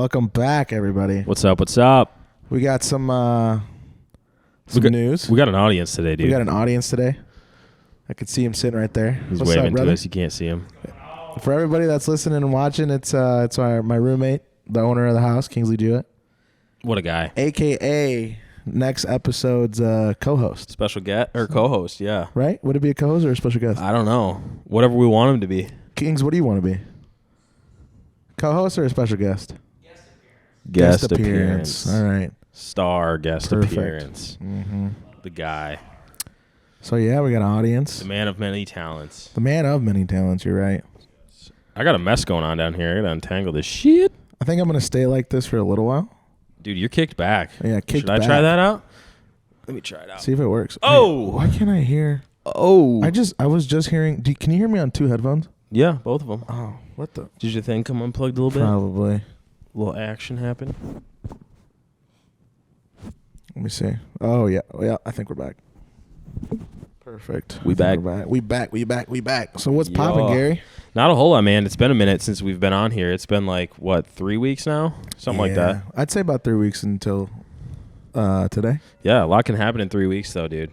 Welcome back, everybody. What's up? What's up? We got some news. We got an audience today, dude. We got an audience today. I could see him sitting right there. He's What's waving up, brother? to us. You can't see him. For everybody that's listening and watching, it's my roommate, the owner of the house, Kingsley Jewett, What a guy. a.k.a. next episode's co-host. Special guest or co-host, yeah. Right? Would it be a co-host or a special guest? I don't know. Whatever we want him to be. Kings, what do you want to be? Co-host or a special guest? Guest appearance. All right. Star guest Perfect. appearance. Mm-hmm. The guy. So, yeah, we got an audience. The man of many talents. The man of many talents, you're right. I got a mess going on down here. I got to untangle this shit. I think I'm going to stay like this for a little while. Dude, you're kicked back. Yeah, kicked Should I back. try that out? Let me try it out. See if it works. Oh! Wait, why can't I hear? Oh. I was just hearing. Can you hear me on two headphones? Yeah, both of them. Oh, what the? Did your thing come unplugged a little bit? Probably. A little action happen? Let me see. Oh yeah, I think we're back. Perfect. We I think back. we're back. We back. So what's popping, Yo. Gary? Not a whole lot, man. It's been a minute since we've been on here. It's been like, what, 3 weeks now? Something like that. I'd say about 3 weeks until today. Yeah, a lot can happen in 3 weeks, though, dude.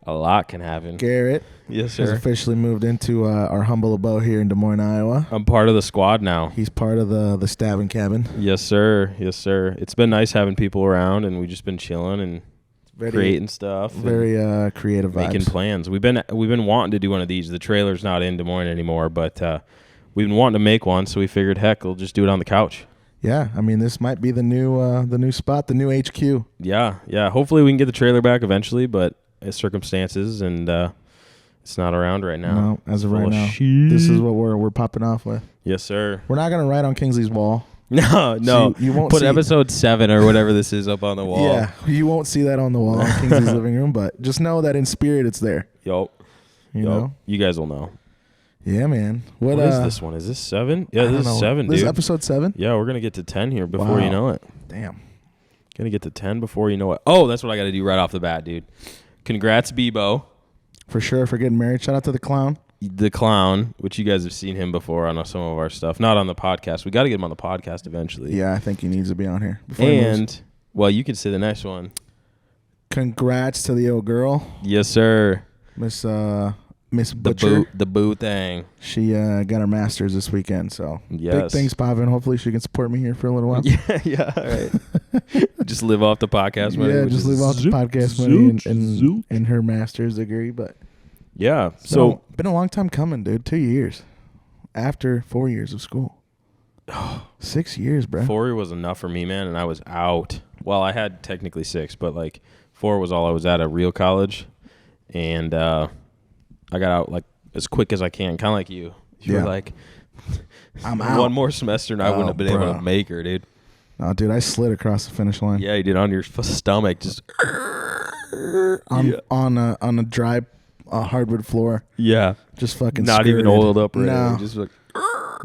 A lot can happen. Garrett Yes, has sir. officially moved into our humble abode here in Des Moines, Iowa. I'm part of the squad now. He's part of the stabbing cabin. Yes, sir. Yes, sir. It's been nice having people around, and we've just been chilling and creating stuff. Very creative vibes. making plans. We've been wanting to do one of these. The trailer's not in Des Moines anymore, but we've been wanting to make one, so we figured, heck, we'll just do it on the couch. Yeah, I mean, this might be the new spot, the new HQ. Yeah. Hopefully we can get the trailer back eventually, but as circumstances, and it's not around right now. No, as of right Full of now, shit. this is what we're popping off with. Yes, sir. We're not gonna write on Kingsley's wall. No. So you won't put see episode 7 or whatever this is up on the wall. Yeah, you won't see that on the wall in Kingsley's living room, but just know that in spirit it's there. Yup. You know? You guys will know. Yeah, man. What is this one? Is this 7? Yeah, this is 7, dude. This is episode 7? Yeah, we're going to get to 10 here before you know it. Damn. Going to get to 10 before you know it. Oh, that's what I got to do right off the bat, dude. Congrats, Bebo. For sure, for getting married. Shout out to the clown. The clown, which you guys have seen him before on some of our stuff. Not on the podcast. We got to get him on the podcast eventually. Yeah, I think he needs to be on here. Before he moves. And, well, you can say the next one. Congrats to the old girl, Yes, sir. Miss The Butcher. the boo thing. She got her master's this weekend, so big Yes. things popping. Hopefully she can support me here for a little while. Yeah, all right. Just live off the podcast money. Yeah, which just is live off the zoot, podcast zoot, money zoot. and her master's degree. But Yeah. so So, been a long time coming, dude. 2 years after 4 years of school. 6 years, bro. 4 was enough for me, man, and I was out. Well, I had technically 6, but like 4 was all I was at a real college, and I got out like as quick as I can, kind of like you. You Yeah. were like, I'm out. one more semester, and I wouldn't have been able bro. to make her, dude. No, dude, I slid across the finish line. Yeah, you did on your stomach, just On a dry hardwood floor, yeah, just fucking not even scurried. oiled up or No, anything, just like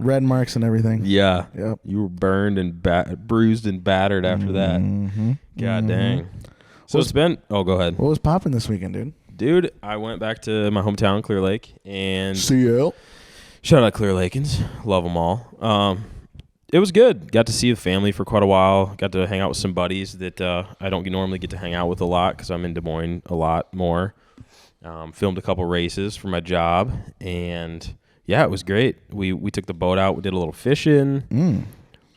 red marks and everything. yeah. Yep. You were burned and bruised and battered after that. Mm-hmm. God dang. So it's been. Oh, go ahead, What was popping this weekend, dude? dude. I went back to my hometown, Clear Lake, and CL. shout out Clear Lakens. Love them all. It was good. Got to see the family for quite a while. Got to hang out with some buddies that I don't normally get to hang out with a lot because I'm in Des Moines a lot more. Filmed a couple races for my job, and yeah, it was great. We took the boat out. We did a little fishing.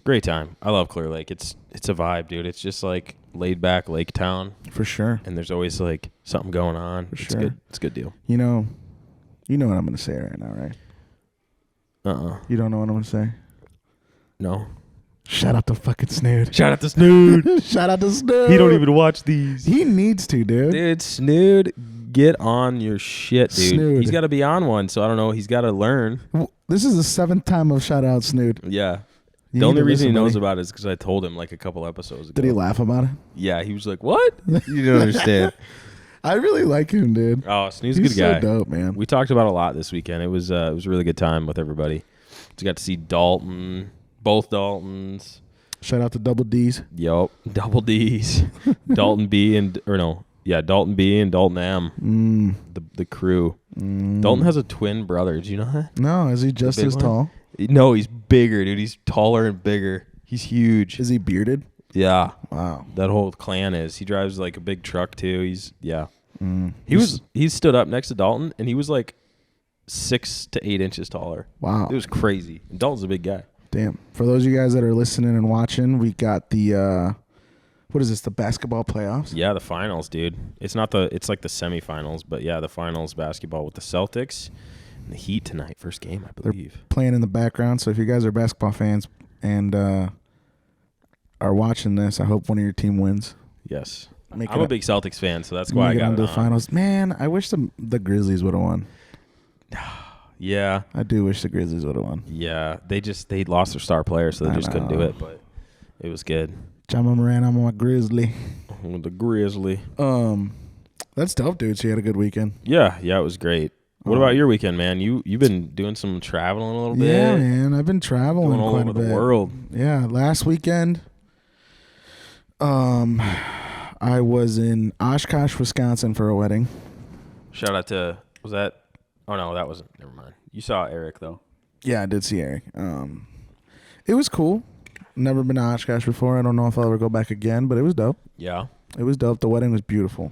Great time. I love Clear Lake. It's a vibe, dude. It's just like laid back lake town, For sure. and there's always like something going on. It's sure. good. It's a good deal. You know what I'm going to say right now, right? You don't know what I'm going to say? No. Shout out to fucking Snood. Shout out to Snood. Shout out to Snood. He don't even watch these. He needs to, dude. Dude, Snood, get on your shit, dude. Snood. He's got to be on one, so I don't know. He's got to learn. This is the 7th time I've shout out Snood. Yeah. You The need only to reason he listen, knows buddy. about it is because I told him like a couple episodes ago. Did he laugh about it? Yeah, he was like, what? You don't understand. I really like him, dude. Oh, Snood's a He's good guy. so dope, man. We talked about a lot this weekend. It was a really good time with everybody. We got to see Dalton, both Daltons. Shout out to Double D's. Yup, double D's. Dalton B and Dalton B and Dalton M. The crew. Dalton has a twin brother. Did you know that? No, is he just big as one? tall? No, he's bigger, dude. He's taller and bigger. He's huge. Is he bearded? Yeah. Wow. That whole clan is. He drives like a big truck too. Mm. He stood up next to Dalton and he was like 6 to 8 inches taller. Wow. It was crazy. And Dalton's a big guy. Damn. For those of you guys that are listening and watching, we got the what is this? The basketball playoffs? Yeah, the finals, dude. It's like the semifinals, but yeah, the finals basketball with the Celtics and the Heat tonight. First game, I believe. Playing in the background. So if you guys are basketball fans and are watching this, I hope one of your team wins. Yes. Make I'm a big Celtics fan, so that's why I got into it the on. finals. Man, I wish the Grizzlies would have won. Yeah. I do wish the Grizzlies would have won. Yeah. They lost their star player, so they I just couldn't do know. it, but it was good. John Moran, I'm a Grizzly. With the Grizzly. That's dope, dude. So you had a good weekend. Yeah, it was great. What about your weekend, man? You've been doing some traveling a little bit. Yeah, man. I've been traveling Going all quite over a bit. the world. Yeah, last weekend, I was in Oshkosh, Wisconsin for a wedding. Shout out to oh no, that wasn't. Never mind. You saw Eric though. Yeah, I did see Eric. It was cool. Never been to Oshkosh before. I don't know if I'll ever go back again, but it was dope. Yeah. It was dope. The wedding was beautiful.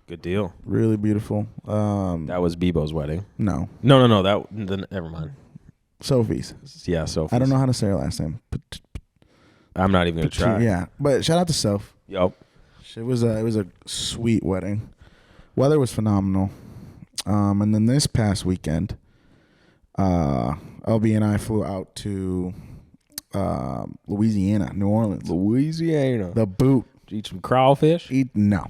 Good deal. Really beautiful. That was Bebo's wedding. No. No. Never mind. Sophie's. Yeah, Sophie. I don't know how to say her last name. I'm not even gonna try. Yeah, but shout out to Soph. Yup. It was a sweet wedding. Weather was phenomenal. And then this past weekend, LB and I flew out to Louisiana, New Orleans. Louisiana. The boot. Did you eat some crawfish? No.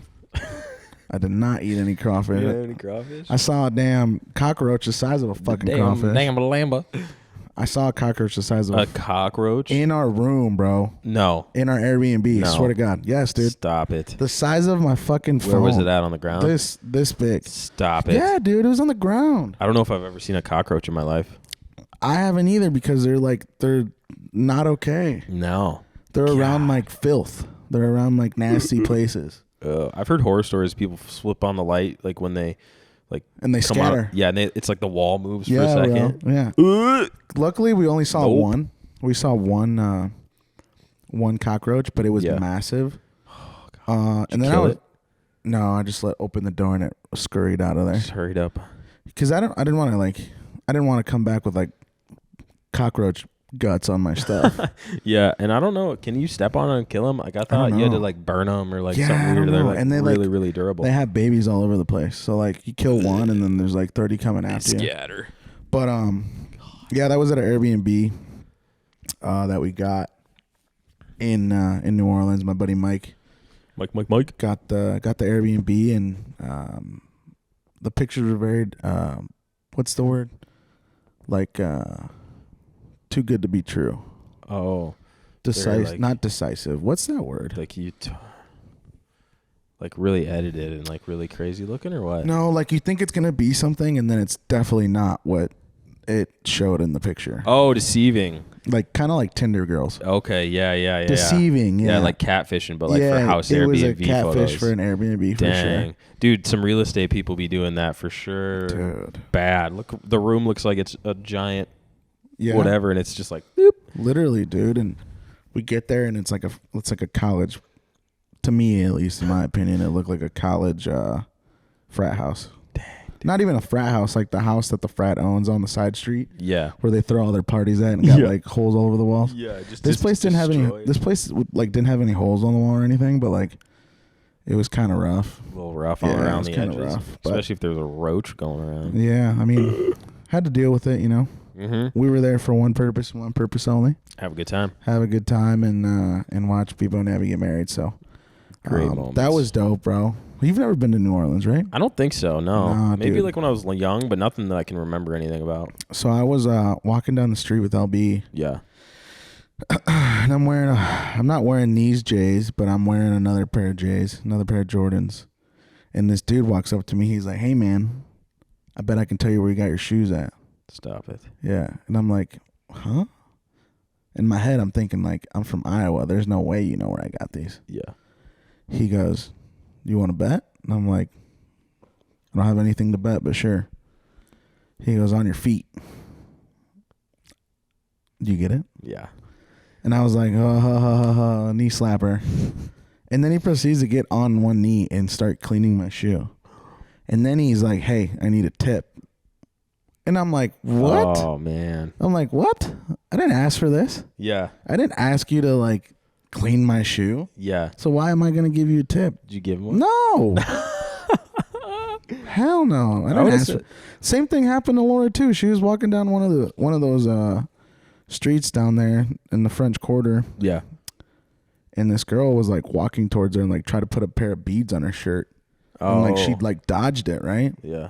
I did not eat any crawfish. You had any crawfish? I saw a damn cockroach the size of a fucking crawfish. Damn lamba. I saw a cockroach the size of A cockroach? in our room, bro. No. In our Airbnb. No. Swear to God. Yes, dude. Stop it. The size of my fucking phone. Where was it at, on the ground? This big. Stop it. Yeah, dude. It was on the ground. I don't know if I've ever seen a cockroach in my life. I haven't either because they're not okay. No. They're around like filth. They're around like nasty places. I've heard horror stories. People flip on the light like when they And they come scatter. out. Yeah, and it's like the wall moves for a Yeah, second. bro. Yeah. Luckily, we only saw Nope. one. We saw one cockroach, but it was Yeah. massive. Did And you then kill it? No, I just opened the door and it scurried out of there. Just hurried up. Because I didn't want to come back with like cockroach guts on my stuff. Yeah, and I don't know. Can you step on them and kill them? Like I thought don't you had to know. like burn them or like Yeah, something I weird. don't They're know. like And they, really, really durable. They have babies all over the place. So like you kill one and then there's like 30 coming after you. Scatter. But yeah, that was at an Airbnb that we got in New Orleans. My buddy Mike Mike. got the Airbnb, and the pictures were very what's the word? Like too good to be true. Oh, Decisive, like- not decisive. What's that word? like like really edited and like really crazy looking or what? No, like you think it's gonna be something, and then it's definitely not what it showed in the picture. Oh, deceiving. Like kind of like Tinder girls. Okay, yeah. Deceiving, yeah. Yeah, like catfishing, but like yeah, for house it Airbnb was a catfish photos. for an Airbnb for Dang, sure. dude, some real estate people be doing that for sure. Dude. Bad. Look, the room looks like it's a giant Yeah, whatever, and it's just like boop. literally, dude. And we get there, and it's like a college. To me, at least in my opinion, it looked like a college frat house. Dang. Not even a frat house, like the house that the frat owns on the side street, Yeah. where they throw all their parties at and got Yeah. like holes all over the walls. Yeah. This place didn't have any. This place like didn't have any holes on the wall or anything, but like it was kind of rough. A little rough Yeah, all it around was the kinda edges, rough, but- especially if there's a roach going around. Yeah, I mean, had to deal with it. You know, Mm-hmm. we were there for one purpose and one purpose only: Have a good time. have a good time and watch Bebo and Abby get married. So Great moments. that was dope, bro. You've never been to New Orleans, right? I don't think so. No. Nah, Maybe dude. like when I was young, but nothing that I can remember anything about. So I was walking down the street with LB, Yeah. and I'm not wearing these J's, but I'm wearing another pair of J's, another pair of Jordans. And this dude walks up to me. He's like, "Hey, man, I bet I can tell you where you got your shoes at." Stop it. Yeah. And I'm like, "Huh?" In my head, I'm thinking like, I'm from Iowa. There's no way you know where I got these. Yeah. He goes, "You want to bet?" And I'm like, "I don't have anything to bet, but sure." He goes, "On your feet." Do you get it? Yeah. And I was like, ha, ha, ha, ha, ha, knee slapper. And then he proceeds to get on one knee and start cleaning my shoe. And then he's like, hey, I need a tip. And I'm like, what? Oh, man. I'm like, what? I didn't ask for this. Yeah. I didn't ask you to, like, clean my shoe. Yeah. So why am I going to give you a tip? Did you give him one? No. Hell no. I didn't ask for. Same thing happened to Laura, too. She was walking down one of those streets down there in the French Quarter. Yeah. And this girl was, like, walking towards her and, like, tried to put a pair of beads on her shirt. Oh. And, like, she, like, dodged it, right? Yeah.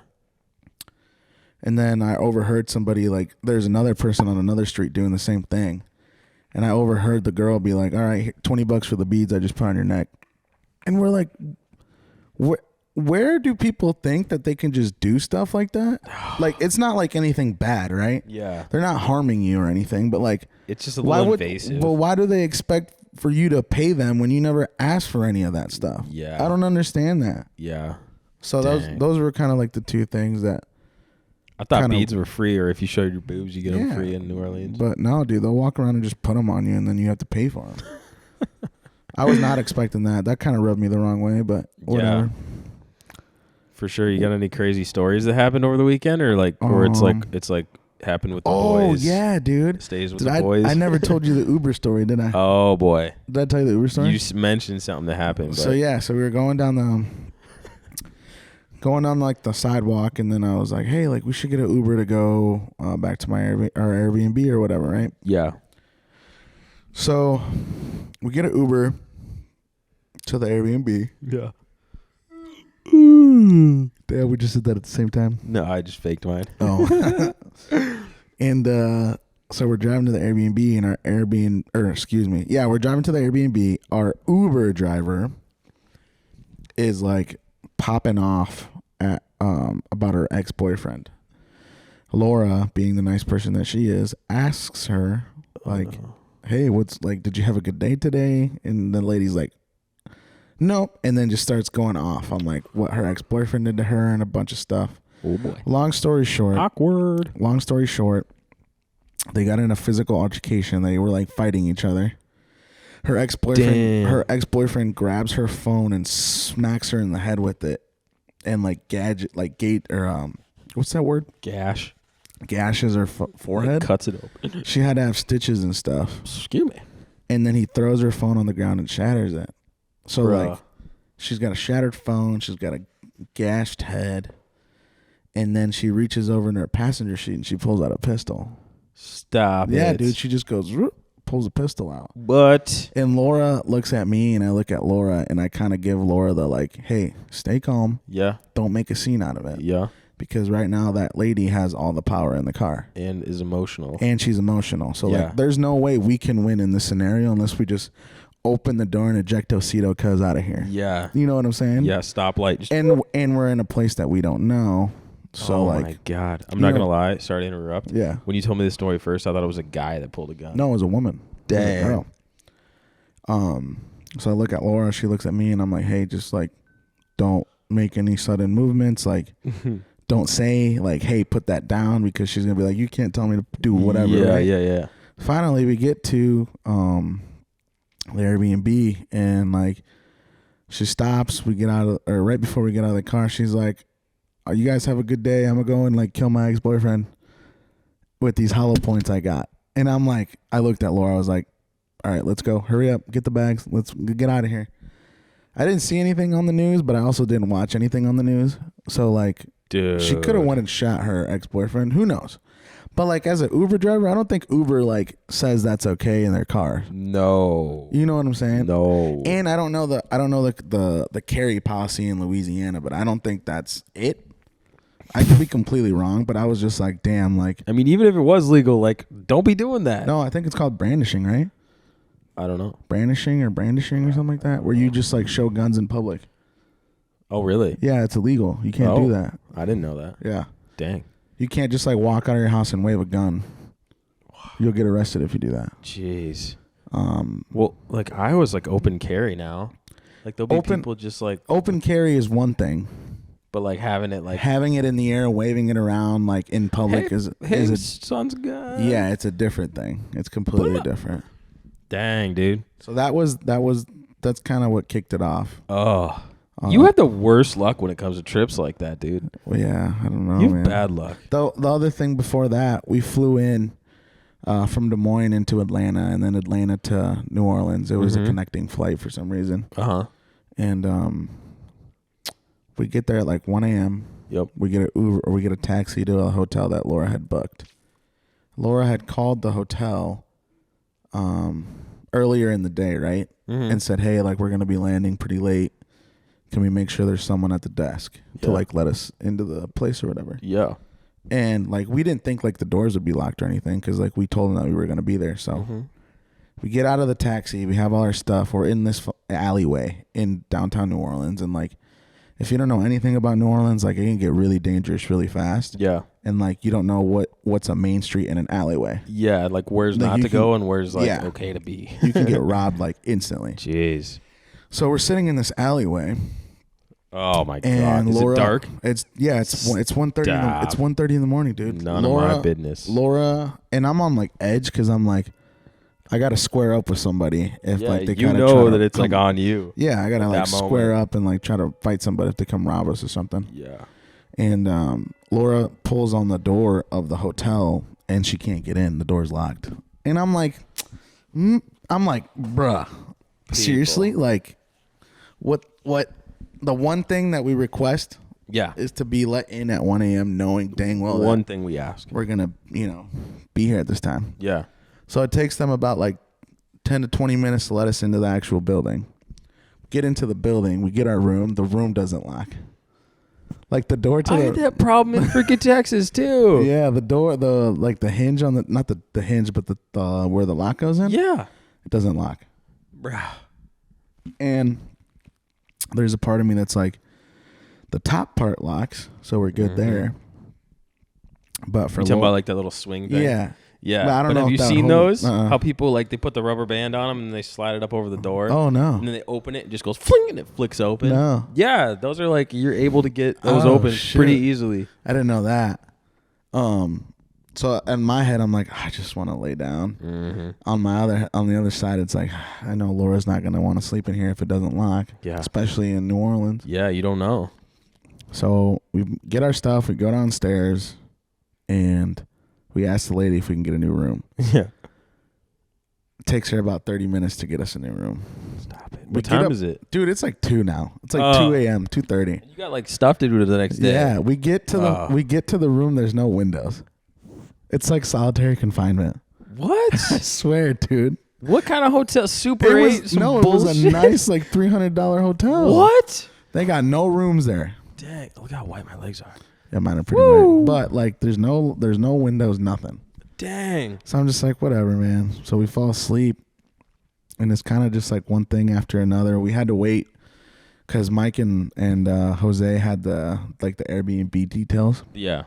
And then I overheard somebody, like, there's another person on another street doing the same thing. And I overheard the girl be like, all right, $20 for the beads I just put on your neck. And we're like, where do people think that they can just do stuff like that? Like, it's not like anything bad, right? Yeah. They're not harming you or anything, but, like, It's just a little invasive. Well, why do they expect for you to pay them when you never asked for any of that stuff? Yeah. I don't understand that. Yeah. So Dang. those were kind of like the two things that. I thought kinda- beads were free, or if you showed your boobs, you get them Yeah. free in New Orleans. But no, dude, they'll walk around and just put them on you, and then you have to pay for them. I was not expecting that. That kind of rubbed me the wrong way, but whatever. For sure. You got any crazy stories that happened over the weekend, or or it's like happened with the boys? Oh yeah, dude. Stays with Did the boys. I never told you the Uber story, did I? Oh boy. Did I tell you the Uber story? You mentioned something that happened. So yeah, so we were going down like the sidewalk, and then I was like, hey, like we should get an Uber to go back to our Airbnb or whatever, right? Yeah. So we get an Uber to the Airbnb. Yeah. Damn, we just did that at the same time. No, I just faked mine. Oh. And so we're driving to the Airbnb, and we're driving to the Airbnb. Our Uber driver is like popping off at about her ex-boyfriend. Laura, being the nice person that she is, asks her like, hey, did you have a good day today? And the lady's like, nope. And then just starts going off on like what her ex-boyfriend did to her and a bunch of stuff. Oh boy. Long story short, they got in a physical altercation. They were like fighting each other. Her ex-boyfriend grabs her phone and smacks her in the head with it, and what's that word? Gashes her forehead. Cuts it open. She had to have stitches and stuff. Excuse me. And then he throws her phone on the ground and shatters it. So Bruh. like, she's got a shattered phone. She's got a gashed head. And then she reaches over in her passenger seat and she pulls out a pistol. Stop it. Yeah, dude. She just goes, pulls a pistol out. But And Laura looks at me and I look at Laura and I kind of give Laura the like, hey, stay calm. yeah, Don't make a scene out of it. yeah, Because right now that lady has all the power in the car. and is emotional. And she's emotional. So Yeah. like, there's no way we can win in this scenario unless we just open the door and eject Osito Cuz out of here. Yeah, You know what I'm saying? yeah. Stoplight. Just, And we're in a place that we don't know. So oh like, my god, I'm you not know- gonna lie. Sorry to interrupt. yeah. When you told me this story first, I thought it was a guy that pulled a gun. No, it was a woman. It was a Damn. girl. So I look at Laura, she looks at me and I'm like, hey, just like don't make any sudden movements. Like don't say like, hey, put that down, because she's gonna be like, you can't tell me to do whatever. Yeah, right? yeah. Finally we get to the Airbnb and like she stops. We get out of, or right before we get out of the car, she's like, oh, you guys have a good day. I'm gonna go and like kill my ex-boyfriend with these hollow points I got. And I'm like, I looked at Laura, I was like, all right, let's go. Hurry up, get the bags. Let's get out of here. I didn't see anything on the news, but I also didn't watch anything on the news. So like, Dude, she could have went and shot her ex-boyfriend. Who knows? But like, as an Uber driver, I don't think Uber like says that's okay in their car. No. You know what I'm saying? No. And I don't know the carry policy in Louisiana, but I don't think that's it. I could be completely wrong, but I was just like, damn, like, I mean, even if it was legal, like, don't be doing that. no, I think it's called brandishing, right? I don't know. Brandishing or something like that, where you just like show guns in public. Oh, really? Yeah, it's illegal. You can't do that. I didn't know that. Yeah. Dang. You can't just like walk out of your house and wave a gun. You'll get arrested if you do that. Jeez. Well, like I was like open carry now. Like there'll be people just like Open carry is one thing. but like having it like Having it in the air, waving it around like in public is hey, a son's gun. yeah, it's a different thing. It's completely different. Dang, dude. So that's kind of what kicked it off. Oh. You have the worst luck when it comes to trips like that, dude. Well, yeah, I don't know, You have man. bad luck. The other thing before that, we flew in from Des Moines into Atlanta, and then Atlanta to New Orleans. It was a connecting flight for some reason. Uh-huh. And we get there at like 1 a.m. Yep. We get a taxi to a hotel that Laura had booked. Laura had called the hotel earlier in the day, right? And said, hey, like, we're going to be landing pretty late. Can we make sure there's someone at the desk to like let us into the place or whatever? Yeah. And like we didn't think like the doors would be locked or anything because like we told them that we were going to be there. So we get out of the taxi, we have all our stuff. We're in this alleyway in downtown New Orleans, and like if you don't know anything about New Orleans, like it can get really dangerous really fast. Yeah. And like you don't know what's a main street and an alleyway. Yeah, like where's Like, not you to can- go and where's like yeah. okay to be. You can get robbed like instantly. Jeez. So we're sitting in this alleyway. Oh my god. And Is Laura, it dark? It's 1:30. Stop. It's 1:30 in the morning, dude. None of my business. Laura and I'm on like edge because I'm like, I gotta square up with somebody if Yeah, like they you kinda know try that to it's like come- on you. Yeah, I gotta at like that square moment. up and like try to fight somebody if they come rob us or something. Yeah. And Laura pulls on the door of the hotel and she can't get in. The door's locked. And I'm like, bruh, seriously? Like, what? The one thing that we request Yeah. is to be let in at 1 a.m. knowing dang well that One thing we ask. we're gonna, be here at this time. Yeah. So it takes them about like 10 to 20 minutes to let us into the actual building. Get into the building, we get our room. The room doesn't lock. Like the door to I had the that problem in freaking Texas too. yeah, the door, the hinge on the not the hinge, but the where the lock goes in. Yeah. It doesn't lock. Bruh. And there's a part of me that's like, the top part locks, so we're good there. But for You talking Laura- about like that little swing thing? yeah. Yeah. But I don't but know have if you that seen would hold- those? How people like they put the rubber band on them and they slide it up over the door. Oh no. And then they open it, it just goes fling and it flicks open. No. Yeah, those are like you're able to get those Oh, open shit. pretty easily. I didn't know that. So in my head, I'm like, I just want to lay down. On the other side, it's like, I know Laura's not gonna want to sleep in here if it doesn't lock. Yeah. Especially in New Orleans. Yeah, you don't know. So we get our stuff, we go downstairs, and we ask the lady if we can get a new room. Yeah. It takes her about 30 minutes to get us a new room. Stop it. We What get time up- is it? Dude, it's like 2 now. It's like Oh. 2 a.m., 2:30. You got like stuff to do the next day. Yeah, we get to Oh. the room. There's no windows. It's like solitary confinement. What? I swear, dude. What kind of hotel? Super 8? It Some was a bullshit? nice like $300 hotel. What? They got no rooms there. Dang! Look how white my legs are. Yeah, mine are pretty Woo. white. But like, there's no windows, nothing. Dang. So I'm just like, whatever, man. So we fall asleep, and it's kind of just like one thing after another. We had to wait because Mike and Jose had the Airbnb details, Yeah.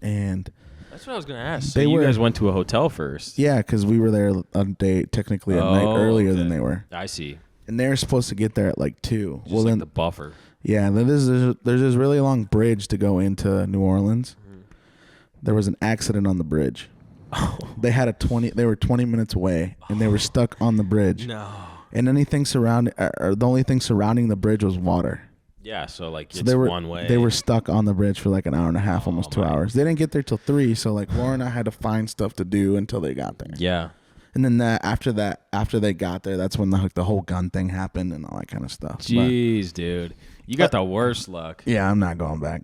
and That's what I was gonna ask. So They you were- guys went to a hotel first. yeah, because we were there a day technically a night Oh, earlier okay. than they were, I see. and they were supposed to get there at like 2. Just like the buffer. Yeah, then there's this really long bridge to go into New Orleans. There was an accident on the bridge. They had they were 20 minutes away and they were stuck on the bridge. No. And anything the only thing surrounding the bridge was water. Yeah. So like So it's they were one way. They were stuck on the bridge for like an hour and a half, almost 2 my. hours. They didn't get there till 3, so like Laura and I had to find stuff to do until they got there. Yeah. And then after they got there, that's when the whole gun thing happened and all that kind of stuff. But, Jeez, dude. You got the worst luck. yeah, I'm not going back.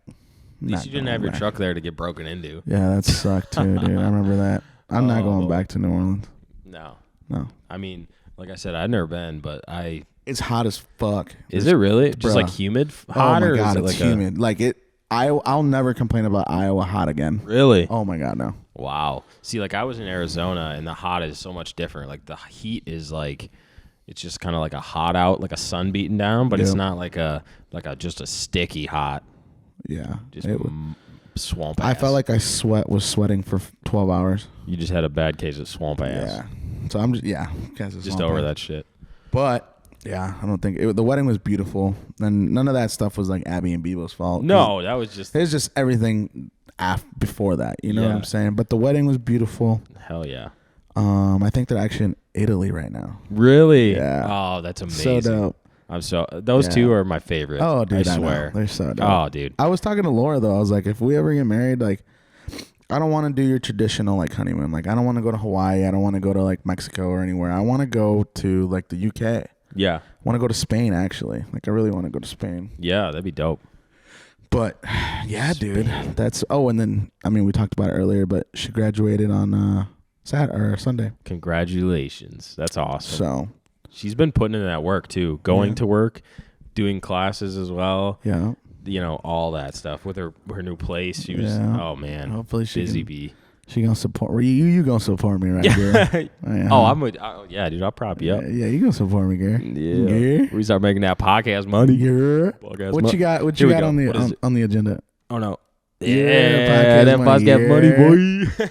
At least you didn't have your truck there to get broken into. Yeah, that sucked too, dude. I remember that. I'm not going back to New Orleans. No. No. I mean, like I said, I've never been, but It's hot as fuck. Is it really? Just like Bruh. humid hot, Oh or my god, is it it's like humid. Like it. I'll never complain about Iowa hot again. Really? Oh my god, no. Wow. See, like I was in Arizona, and the hot is so much different. Like the heat is like, it's just kind of like a hot out, like a sun beating down, but it's Yep. not like a just a sticky hot, Yeah. just It swamp. I ass. felt like I was sweating for 12 hours. you just had a bad case of swamp ass. Yeah. So I'm just Just over that shit. But yeah, I don't think the wedding was beautiful, and none of that stuff was like Abby and Bebo's fault. No, that was just It was just everything before that. You know what Yeah. I'm saying? But the wedding was beautiful. hell yeah. I think they're actually Italy right now. Really? Yeah. Oh, that's amazing. So dope. Those two are my favorite. Oh, dude, I I know. swear. They're so dope. Oh, dude. I was talking to Laura though. I was like, if we ever get married, like, I don't want to do your traditional like honeymoon. Like, I don't want to go to Hawaii. I don't want to go to like Mexico or anywhere. I want to go to like the UK. Yeah. I want to go to Spain actually. Like, I really want to go to Spain. Yeah, that'd be dope. But yeah, dude, that's. Oh, and then I mean, we talked about it earlier, but she graduated on Sunday. Congratulations. That's awesome. So She's been putting in that work too, going to work, doing classes as well. yeah, You know, all that stuff with her new place. She was, Yeah. oh man, hopefully she busy can, bee. she gonna support you gonna support me, right? Girl? Oh, I'm with, yeah, dude, I'll prop you up. Yeah, you gonna support me, girl. Yeah. We start making that podcast money. Yeah. Podcast What you got? What Here you we got go. What is on the agenda? Oh no. Yeah, that podcast money, boy.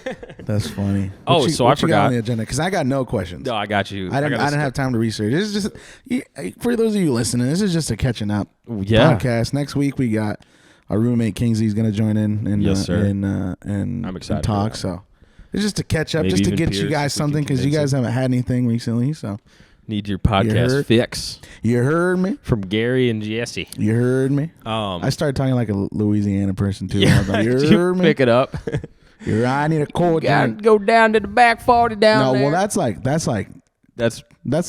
That's funny. Oh, so I what you got forgot. on the agenda because I got no questions. No, I got you. I didn't have time to research. This is just for those of you listening. This is just a catching up podcast. Next week we got our roommate Kingsley's gonna join in. And, Yes, sir. And I'm excited and for talk. that. So it's just to catch up, Maybe just to even get you Pierce, guys if we can something because you convince guys haven't had anything recently. So Need your podcast heard? fix you heard me. from Gary and Jesse. You heard me. I started talking like a Louisiana person too. I was like, you heard me. Pick it up. I need a cold drink. Go down to the back 40 down No, there. well that's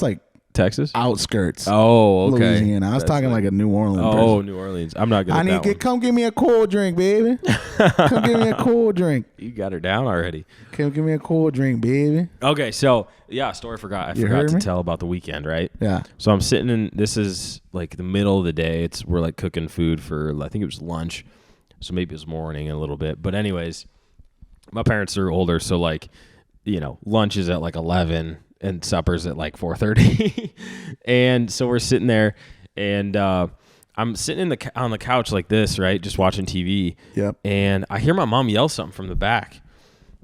like Texas. outskirts. Oh, okay. Louisiana. I was That's talking like a New Orleans. Oh, person. New Orleans. I'm not good I at need that one. come give me a cold drink, baby. Come give me a cold drink. You got her down already. Come give me a cold drink, baby. Okay, so yeah, story forgot. I You forgot heard to me? tell about the weekend, right? Yeah. So I'm sitting in. This is like the middle of the day. We're like cooking food for. I think it was lunch, so maybe it was morning a little bit. But anyways, my parents are older, so like, you know, lunch is at like 11 and supper's at like 4:30, and so we're sitting there, and I'm sitting on the couch like this, right, just watching TV. Yep. And I hear my mom yell something from the back.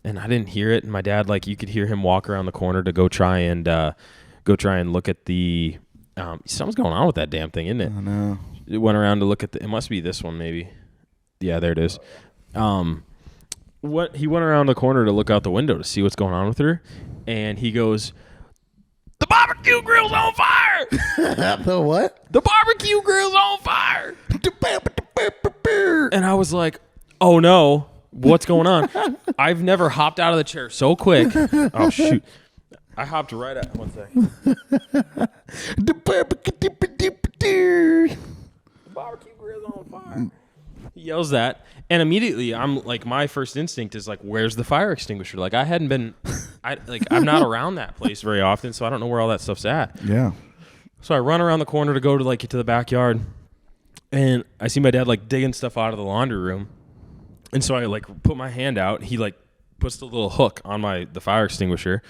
And I didn't hear it. And my dad, like, you could hear him walk around the corner to go try and look at the. Something's going on with that damn thing, isn't it? I know. It went around to look at the. It must be this one, maybe. Yeah, there it is. He went around the corner to look out the window to see what's going on with her, and he goes, "The barbecue grill's on fire! The what? The barbecue grill's on fire!" And I was like, "Oh no." What's going on? I've never hopped out of the chair so quick. Oh, shoot. I hopped right out. 1 second. The Barbecue grill's on fire. He yells that. And immediately, I'm like, my first instinct is like, where's the fire extinguisher? Like, I hadn't been, I'm not around that place very often, so I don't know where all that stuff's at. Yeah. So I run around the corner to go to like get to the backyard. And I see my dad like digging stuff out of the laundry room. And so I like put my hand out. He like puts the little hook on the fire extinguisher,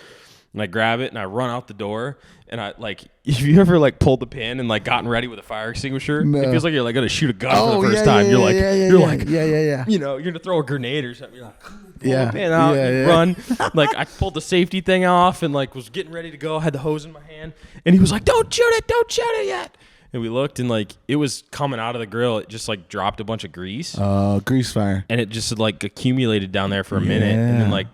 and I grab it and I run out the door. And I like, if you ever like pulled the pin and like gotten ready with a fire extinguisher, No. it feels like you're like gonna shoot a gun for the first time. You're like, yeah. you know, you're gonna throw a grenade or something. You're like, pull Yeah. the pin out, Yeah, and yeah. run. Like I pulled the safety thing off and like was getting ready to go. I had the hose in my hand, and he was like, "Don't shoot it yet." And we looked, and like it was coming out of the grill. It just like dropped a bunch of grease, Grease fire. and it just like accumulated down there for a minute. And then Yeah. like,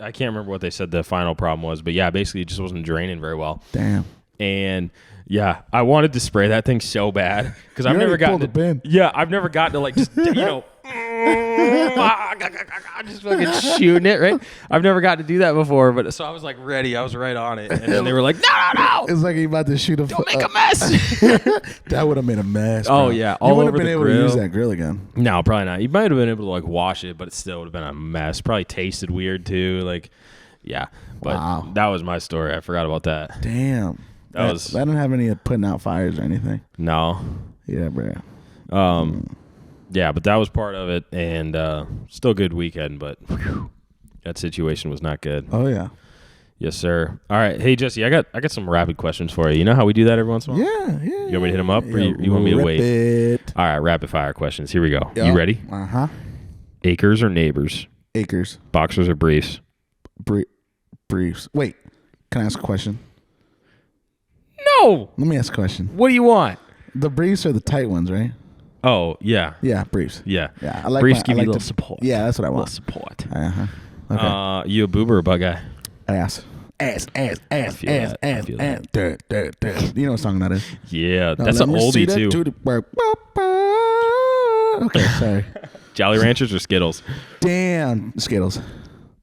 I can't remember what they said the final problem was, but yeah, basically it just wasn't draining very well. Damn. And yeah, I wanted to spray that thing so bad because I've You never already gotten pulled the pin. Yeah, I've never gotten to like just just fucking shooting it, right? I've never got to do that before, but so I was like ready. I was right on it, and then they were like, "No, It's like you about to shoot a. don't make a mess." That would have made a mess. Oh, bro. yeah, You all wouldn't over have been the able grill. to use that grill again. No, probably not. You might have been able to like wash it, but it still would have been a mess. Probably tasted weird too. Like, yeah. But Wow. that was my story. I forgot about that. Damn. That was- I didn't have any putting out fires or anything. No. Yeah, bro. Yeah, but that was part of it, and still a good weekend, but whew, that situation was not good. Oh yeah. Yes, sir. All right, hey Jesse, I got some rapid questions for you. You know how we do that every once in a while? Yeah. You want me to hit them up, or you want me to rip wait? It. All right, rapid fire questions. Here we go. You ready? Uh-huh. Acres or neighbors? Acres. Boxers or briefs? Briefs. Wait. Can I ask a question? No. Let me ask a question. What do you want? The briefs are the tight ones, right? Oh yeah, Yeah, briefs. yeah. Yeah, I like briefs I give like you a little to- support. Yeah, that's what I A little want. support. Uh-huh. Okay. You a boober or a bug guy? Ass. Ass. feel that. I feel that. You know what song that is? Yeah, Now that's let an me see oldie that too. to the work. Okay, sorry. Jolly Ranchers or Skittles? Damn, Skittles.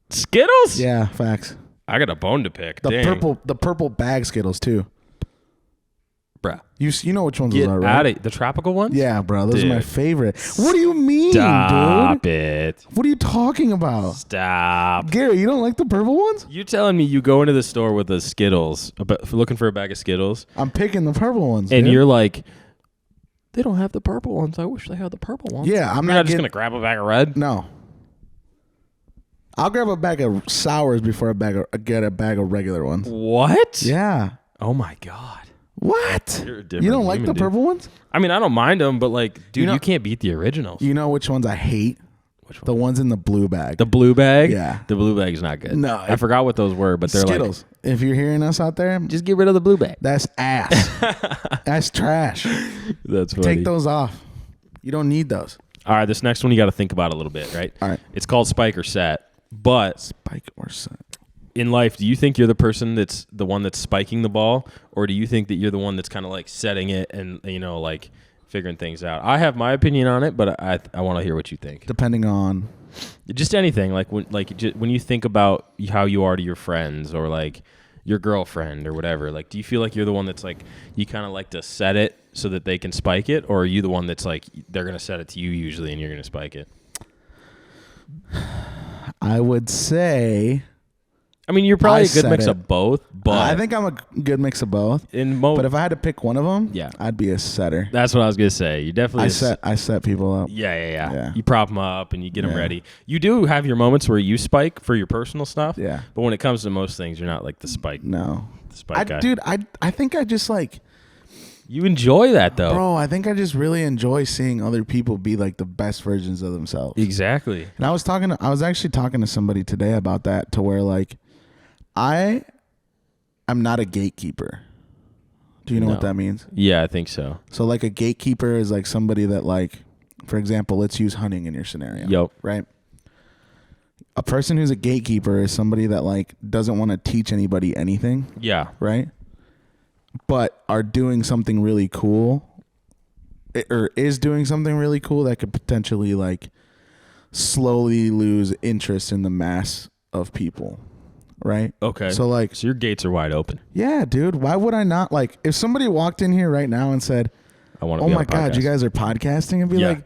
Skittles? Yeah, facts. I got a bone to pick. The Dang. purple bag Skittles too. Bruh. You know which ones Get those are, right? out of the tropical ones? Yeah, bro, those are my Dude. favorite. What do you mean, Stop dude? it. What are you talking about? Stop. Gary, you don't like the purple ones? You telling me you go into the store with the Skittles, looking for a bag of Skittles, I'm picking the purple ones. and dude. you're like, they don't have the purple ones. I wish they had the purple ones. Yeah, I'm You're not just getting- going to grab a bag of red? No. I'll grab a bag of sours before I get a bag of regular ones. What? Yeah. Oh, my God. What? You're a different You don't like human, the dude. purple ones? I mean, I don't mind them, but like, dude, know- you can't beat the originals. You know which ones I hate? Which The one? ones in the blue bag. The blue bag? Yeah. The blue bag's not good. No, I forgot what those were, but they're Skittles. If you're hearing us out there, like, just get rid of the blue bag. that's ass. That's trash. That's funny. Take those off. You don't need those. All right, this next one you got to think about a little bit, right? All right. It's called spike or set. But Spike or set. in life, do you think you're the person that's the one that's spiking the ball, or do you think that you're the one that's kind of like setting it and, you know, like figuring things out? I have my opinion on it, but I want to hear what you think. Depending on. Just anything, like when you think about how you are to your friends or like your girlfriend or whatever, like do you feel like you're the one that's like you kind of like to set it so that they can spike it, or are you the one that's like they're gonna set it to you usually and you're gonna spike it? I would say. I mean, you're probably I a good set mix it. of both, but I think I'm a good mix of both. in most, But if I had to pick one of them, Yeah. I'd be a setter. that's what I was gonna say. You definitely I set people up. Yeah. You prop them up and you get them Yeah. ready. You do have your moments where you spike for your personal stuff. Yeah. But when it comes to most things, you're not like the spike No. guy. Dude, I think I just like, You enjoy that though. bro, I think I just really enjoy seeing other people be like the best versions of themselves. Exactly. And I was actually talking to somebody today about that, to where like I'm not a gatekeeper. Do you know what No. that means? Yeah, I think so. So like a gatekeeper is like somebody that, like, for example, let's use hunting in your scenario. Yep. Right? A person who's a gatekeeper is somebody that like doesn't want to teach anybody anything, Yeah. right? But are doing something really cool, or is doing something really cool that could potentially like slowly lose interest in the mass of people, right? Okay. So like, So your gates are wide open. yeah, dude, why would I not? Like, if somebody walked in here right now and said, I want to "Oh be on my a God, you podcast. guys are podcasting," and be Yeah. like,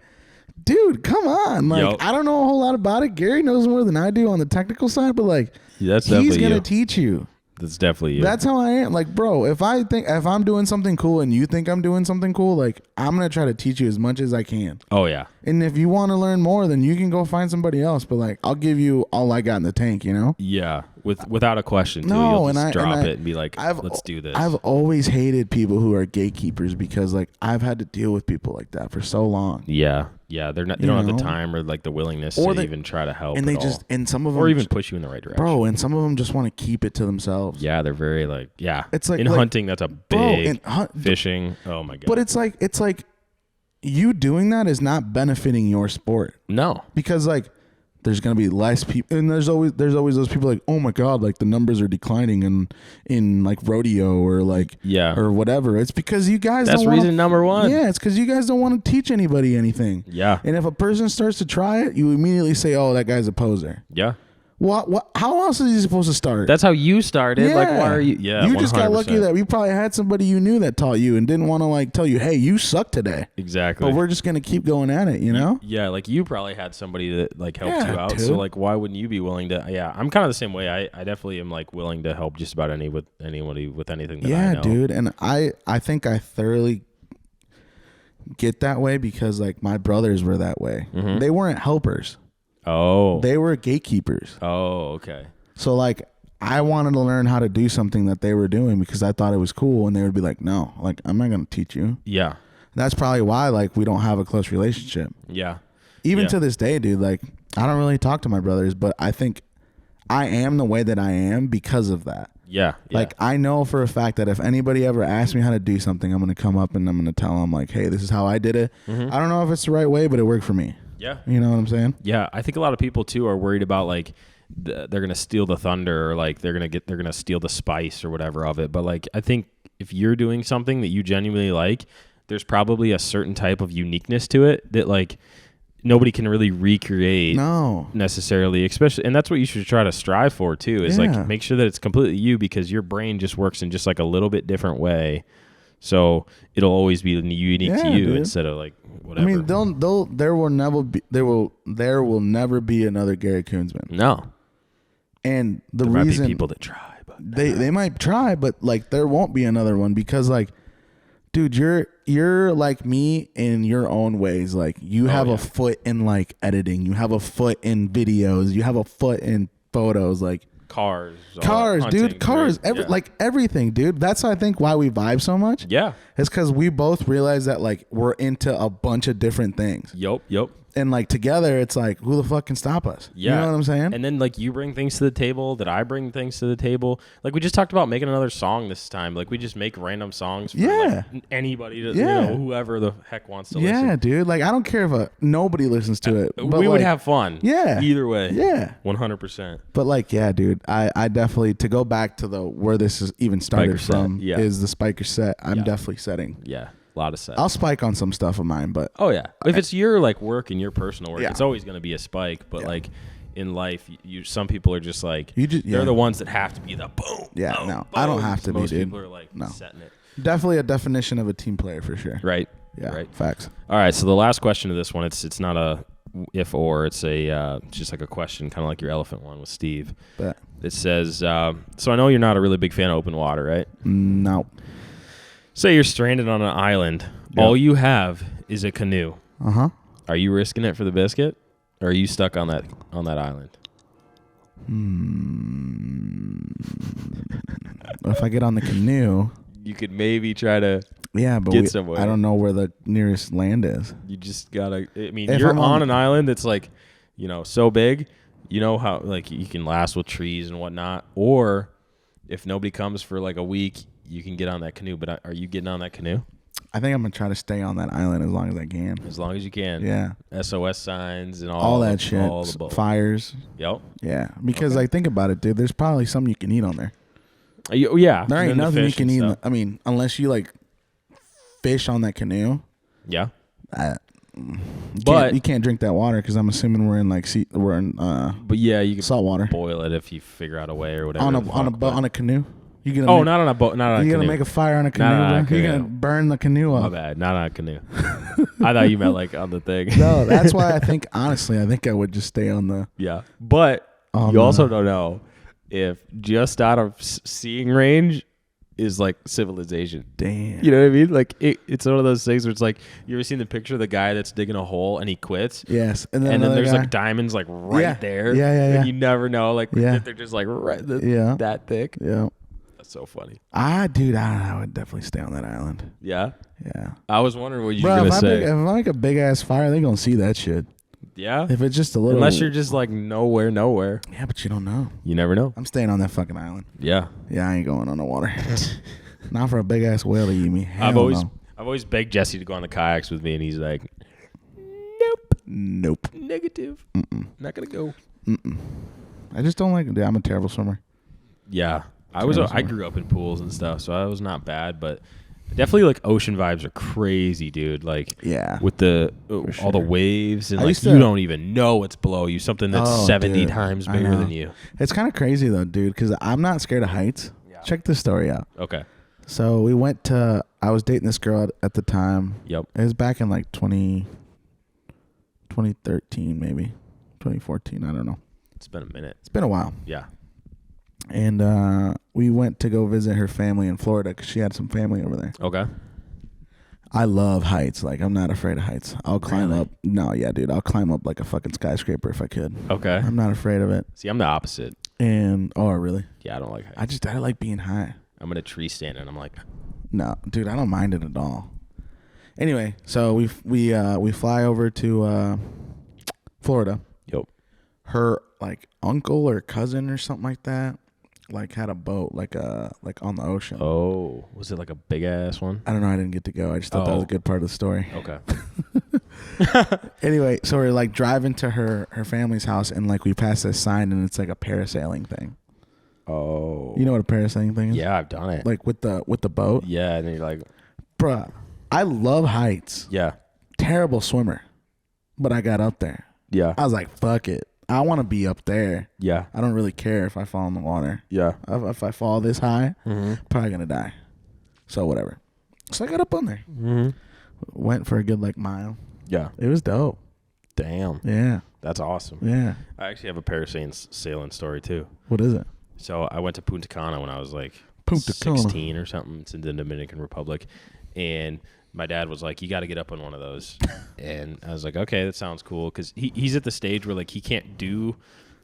dude, come on. Like, Yup. I don't know a whole lot about it. Gary knows more than I do on the technical side, but like, That's he's definitely gonna you. teach you. That's definitely you. That's how I am. Like, bro, if I'm doing something cool and you think I'm doing something cool, like, I'm gonna try to teach you as much as I can. oh yeah. And if you want to learn more, then you can go find somebody else. But like, I'll give you all I got in the tank, you know? Yeah. Without a question too. No, You'll and just I- drop and I- it and be like, let's do this. I've always hated people who are gatekeepers, because like I've had to deal with people like that for so long. Yeah. Yeah. They don't You have the know? time or like the willingness Or to they- even try to help. And they at just, all. and some of them, or even push you in the right direction. bro, and some of them just want to keep it to themselves. Yeah, they're very like, yeah. It's like- in like- hunting, that's a Bro, big and fishing. Oh my god. but it's like you doing that is not benefiting your sport, no. because like there's gonna be less people, and there's always those people like, oh my God, like the numbers are declining in like rodeo or like Yeah. or whatever. It's because you guys That's don't wanna, reason number one. Yeah, it's because you guys don't want to teach anybody anything. Yeah. And if a person starts to try it, you immediately say, oh, that guy's a poser. Yeah. What? How else is he supposed to start? That's how you started. Like, why are you? Yeah. You just got 100%. lucky that we probably had somebody you knew that taught you and didn't want to like tell you, hey, you suck today. Exactly. But we're just gonna keep going at it, you know? Yeah, like you probably had somebody that like helped Yeah, you out. dude. So like, why wouldn't you be willing to? Yeah, I'm kind of the same way. I definitely am like willing to help just about anybody with anything that I Yeah, know. dude. And I think I thoroughly get that way because like my brothers were that way. Mhm. They weren't helpers. Oh. They were gatekeepers. Oh, okay. So like I wanted to learn how to do something that they were doing because I thought it was cool, and they would be like, no, like I'm not gonna teach you. Yeah. That's probably why like we don't have a close relationship. Yeah. Even Yeah. to this day, dude, like I don't really talk to my brothers, but I think I am the way that I am because of that. Yeah. Yeah. Like I know for a fact that if anybody ever asks me how to do something, I'm going to come up and I'm going to tell them like, hey, this is how I did it. Mhm. I don't know if it's the right way, but it worked for me. Yeah. You know what I'm saying? Yeah, I think a lot of people too are worried about like they're gonna steal the thunder or like they're gonna steal the spice or whatever of it. But like I think if you're doing something that you genuinely like, there's probably a certain type of uniqueness to it that like nobody can really recreate No. necessarily, especially, and that's what you should try to strive for too, is Yeah. like make sure that it's completely you, because your brain just works in just like a little bit different way. So it'll always be unique to Yeah, you dude. instead of like whatever. I mean, there will never be another Gary Koonsman. No. And the There might be reason people that try, but they might try, but like there won't be another one because like, dude, you're like me in your own ways. Like you have a foot in like editing, you have a foot in videos, you have a foot in photos, like cars, dude, cars, yeah. like everything, dude. That's I think why we vibe so much. Yeah. It's because we both realize that like we're into a bunch of different things. Yep. And like together, it's like, who the fuck can stop us? Yeah. You know what I'm saying? And then like you bring things to the table that I bring things to the table. Like we just talked about making another song this time. Like we just make random songs for Yeah. like anybody to, Yeah. whoever the heck wants to Yeah, listen. dude. Like I don't care if nobody listens to it. But We would like, have fun. Yeah. Either way. Yeah. 100%. But like, yeah, dude. I definitely, to go back to where this is even started Spiker set, from yeah. is the spiker set. I'm Yeah. definitely setting. Yeah. A lot of sets. I'll spike on some stuff of mine, but Oh yeah, if it's your like work and your personal work, Yeah. it's always going to be a spike. But Yeah. like in life, some people are just like yeah. they're the ones that have to be the boom. Yeah, boom, no, I don't boom. have to be, Most dude. people are like No. setting it definitely a definition of a team player for sure. right. Yeah, right. facts. All right, so the last question of this one, it's not a if or, it's a just like a question, kind of like your elephant one with Steve. But It says, so I know you're not a really big fan of open water, right? no. Say you're stranded on an island. Yep. All you have is a canoe. Uh-huh. Are you risking it for the biscuit, or are you stuck on that island? If I get on the canoe, You could maybe try to. yeah, but Get somewhere. I don't know where the nearest land is. You just gotta. I mean, If you're I'm on on- an island that's like, so big. You know how like you can last with trees and whatnot. Or if nobody comes for like a week, you can get on that canoe. But are you getting on that canoe? I think I'm gonna try to stay on that island as long as I can. As long as you can. Yeah, SOS signs and all that shit. All the bull. Fires. Yep. Yeah, because like think about it, dude. There's probably something you can eat on there. Yeah. There and ain't then the nothing you fish can and eat. stuff. I mean, unless you like fish on that canoe. Yeah. But you can't drink that water because I'm assuming we're in But yeah, you can salt water boil it if you figure out a way or whatever. on the a fuck, boat, but- on a canoe. You gonna Oh, make, not on a boat. Not on a you canoe. gonna make a fire on a canoe? Not on a bro? You're canoe. gonna burn the canoe My up. bad. Not on a canoe. I thought you meant like on the thing. No, that's why I think honestly, I think I would just stay on the. Yeah. But you also don't know if just out of seeing range is like civilization. Damn. You know what I mean? Like it's one of those things where it's like, you ever seen the picture of the guy that's digging a hole and he quits? Yes, and And then another there's guy- like diamonds like right Yeah. there. Yeah, yeah, yeah. And you never know, like Yeah. they're just like Yeah. that thick. Yeah. That's so funny. Dude, I would definitely stay on that island. Yeah. Yeah. I was wondering what you Bro, were if gonna say. I make a big ass fire, they gonna see that shit. Yeah. If it's just a little, Unless you're just like nowhere. yeah, but you don't know. You never know. I'm staying on that fucking island. Yeah. Yeah, I ain't going on the water. Not for a big ass whale to eat me. Hell I've always no. begged Jesse to go on the kayaks with me, and he's like, Nope. negative. Not gonna go. I just don't like it. Dude, I'm a terrible swimmer. Yeah. I Terrible. grew up in pools and stuff, so I was not bad, but definitely like ocean vibes are crazy, dude. Like Yeah. with the all the sure. waves and I like used you to- don't even know what's below you. Something that's Oh, 70 dude. times I bigger know. than you. It's kind of crazy though, dude, because I'm not scared of heights. Yeah. Check this story out. Okay. So we went to. I was dating this girl at the time. Yep. It was back in like 2013 maybe, 2014. I don't know. It's been a minute. It's been a while. Yeah. And we went to go visit her family in Florida because she had some family over there. Okay. I love heights. Like, I'm not afraid of heights. I'll climb Really? up. No, yeah, dude. I'll climb up like a fucking skyscraper if I could. Okay. I'm not afraid of it. See, I'm the opposite. And, oh, really? Yeah, I don't like heights. I like being high. I'm in a tree stand and I'm like, No, dude, I don't mind it at all. Anyway, so we fly over to Florida. yep. Her like uncle or cousin or something like that, like had a boat like on the ocean. Oh, was it like a big ass one? I don't know. I didn't get to go. I just thought that was a Oh. good part of the story. Okay. Anyway, so we're like driving to her family's house, and like we pass this sign, and it's like a parasailing thing. Oh. You know what a parasailing thing is? Yeah, I've done it. Like with the boat. Yeah, and then you're like, Bruh, I love heights. yeah, Terrible swimmer, but I got up there. yeah, I was like, fuck it. I want to be up there. yeah, I don't really care if I fall in the water. yeah. If I fall this high, Mm-hmm. probably gonna die. So whatever. So I got up on there. Mm-hmm. Went for a good like mile. Yeah. It was dope. Damn. Yeah. That's awesome. Yeah. I actually have a parasailing story too. What is it? So I went to Punta Cana when I was like Punta Cana. 16 or something. It's in the Dominican Republic. And my dad was like, you got to get up on one of those. And I was like, okay, that sounds cool. Because he's at the stage where like he can't do